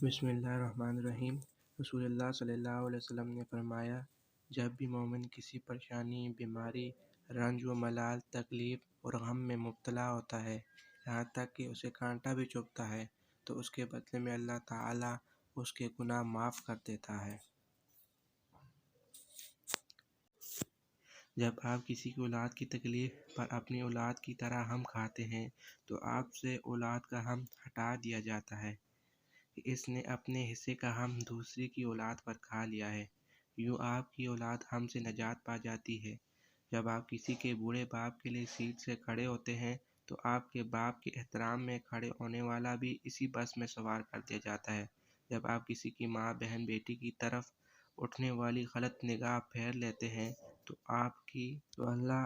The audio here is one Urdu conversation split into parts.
بسم اللہ الرحمن الرحیم۔ رسول اللہ صلی اللہ علیہ وسلم نے فرمایا، جب بھی مومن کسی پریشانی، بیماری، رنج و ملال، تکلیف اور غم میں مبتلا ہوتا ہے، یہاں تک کہ اسے کانٹا بھی چبھتا ہے، تو اس کے بدلے میں اللہ تعالیٰ اس کے گناہ معاف کر دیتا ہے۔ جب آپ کسی کی اولاد کی تکلیف پر اپنی اولاد کی طرح ہم کھاتے ہیں، تو آپ سے اولاد کا ہم ہٹا دیا جاتا ہے کہ اس نے اپنے حصے کا ہم دوسری کی اولاد پر کھا لیا ہے۔ یوں آپ کی اولاد ہم سے نجات پا جاتی ہے۔ جب آپ کسی کے بوڑھے باپ کے لیے سیٹ سے کھڑے ہوتے ہیں، تو آپ کے باپ کے احترام میں کھڑے ہونے والا بھی اسی بس میں سوار کر دیا جاتا ہے۔ جب آپ کسی کی ماں، بہن، بیٹی کی طرف اٹھنے والی غلط نگاہ پھیر لیتے ہیں، تو اللہ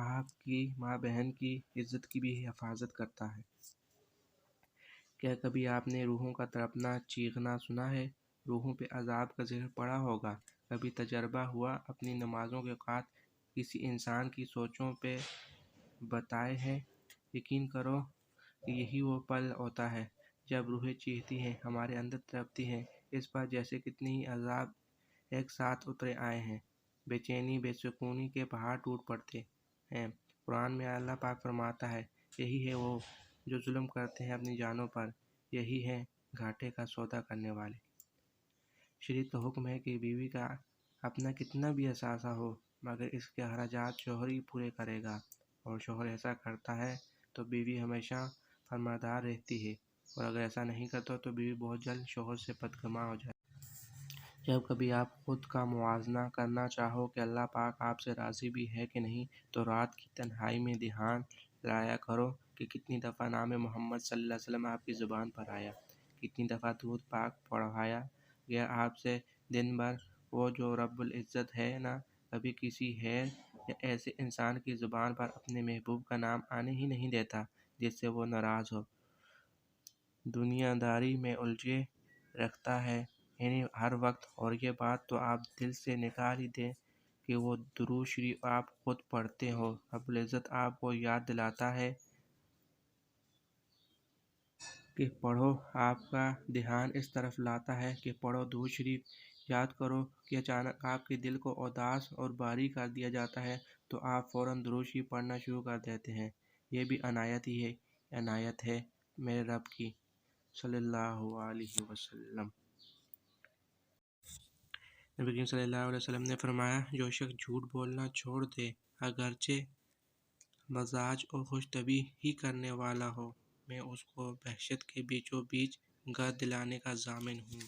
آپ کی ماں بہن کی عزت کی بھی حفاظت کرتا ہے۔ کیا کبھی آپ نے روحوں کا تڑپنا، چیخنا سنا ہے؟ روحوں پہ عذاب کا زہر پڑا ہوگا۔ کبھی تجربہ ہوا اپنی نمازوں کے اوقات کسی انسان کی سوچوں پہ بتائے ہیں؟ یقین کرو کہ یہی وہ پل ہوتا ہے جب روحیں چیختی ہیں، ہمارے اندر تڑپتی ہیں، اس پر جیسے کتنے ہی عذاب ایک ساتھ اترے آئے ہیں، بے چینی، بے سکونی کے پہاڑ ٹوٹ پڑتے ہیں۔ قرآن میں اللہ پاک فرماتا ہے، یہی ہے وہ جو ظلم کرتے ہیں اپنی جانوں پر، یہی ہے گھاٹے کا سودا کرنے والے۔ شریعت کا حکم ہے کہ بیوی کا اپنا کتنا بھی اثاثہ ہو، مگر اس کے اخراجات شوہر ہی پورے کرے گا، اور شوہر ایسا کرتا ہے تو بیوی ہمیشہ فرمانبردار رہتی ہے، اور اگر ایسا نہیں کرتا تو بیوی بہت جلد شوہر سے بدگماں ہو جائے۔ جب کبھی آپ خود کا موازنہ کرنا چاہو کہ اللہ پاک آپ سے راضی بھی ہے کہ نہیں، تو رات کی تنہائی میں دھیان لایا کرو کہ کتنی دفعہ نام محمد صلی اللہ علیہ وسلم آپ کی زبان پر آیا، کتنی دفعہ درود پاک پڑھایا گیا آپ سے دن بھر۔ وہ جو رب العزت ہے نا، کبھی کسی غیر یا ایسے انسان کی زبان پر اپنے محبوب کا نام آنے ہی نہیں دیتا جس سے وہ ناراض ہو۔ دنیا داری میں الجھے رکھتا ہے یعنی ہر وقت، اور یہ بات تو آپ دل سے نکال ہی دیں کہ وہ درود شریف آپ خود پڑھتے ہو۔ رب العزت آپ کو یاد دلاتا ہے کہ پڑھو، آپ کا دھیان اس طرف لاتا ہے کہ پڑھو درود شریف، یاد کرو کہ اچانک آپ کے دل کو اداس اور بھاری کر دیا جاتا ہے تو آپ فوراً درود شریف پڑھنا شروع کر دیتے ہیں۔ یہ بھی عنایت ہے میرے رب کی، صلی اللہ علیہ وسلم۔ نبی کریم صلی اللہ علیہ وسلم نے فرمایا، جو شخص جھوٹ بولنا چھوڑ دے، اگرچہ مزاج اور خوش طبعی ہی کرنے والا ہو، میں اس کو بہشت کے بیچوں بیچ گھر دلانے کا ضامن ہوں۔